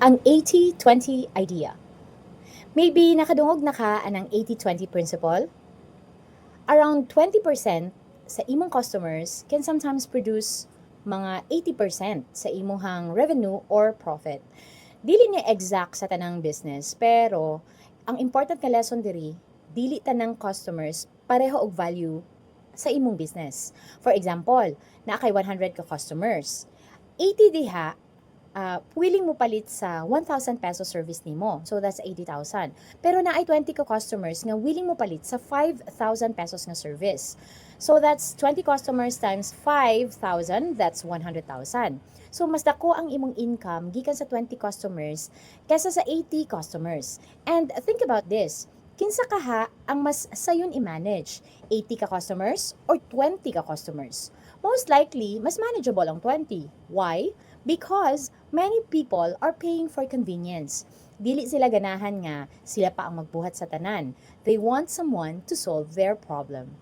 Ang 80-20 idea. Maybe nakadungog na ka anang 80-20 principle? Around 20% sa imong customers can sometimes produce mga 80% sa imong revenue or profit. Dili ni exact sa tanang business, pero ang important nga lesson diri, dili tanang customers pareho og value sa imong business. For example, naa kay 100 ka customers. 80 diha willing mo palit sa 1,000 peso service nimo. So that's 80,000. Pero na ay 20 ka customers nga willing mo palit sa 5,000 pesos nga service. So that's 20 customers times 5,000, that's 100,000. So mas dako ang imong income gikan sa 20 customers kaysa sa 80 customers. And think about this. Kinsa kaha ang mas sayon i-manage? 80 ka customers or 20 ka customers? Most likely, mas manageable ang 20. Why? Because many people are paying for convenience. Dili sila ganahan nga sila pa ang magbuhat sa tanan. They want someone to solve their problem.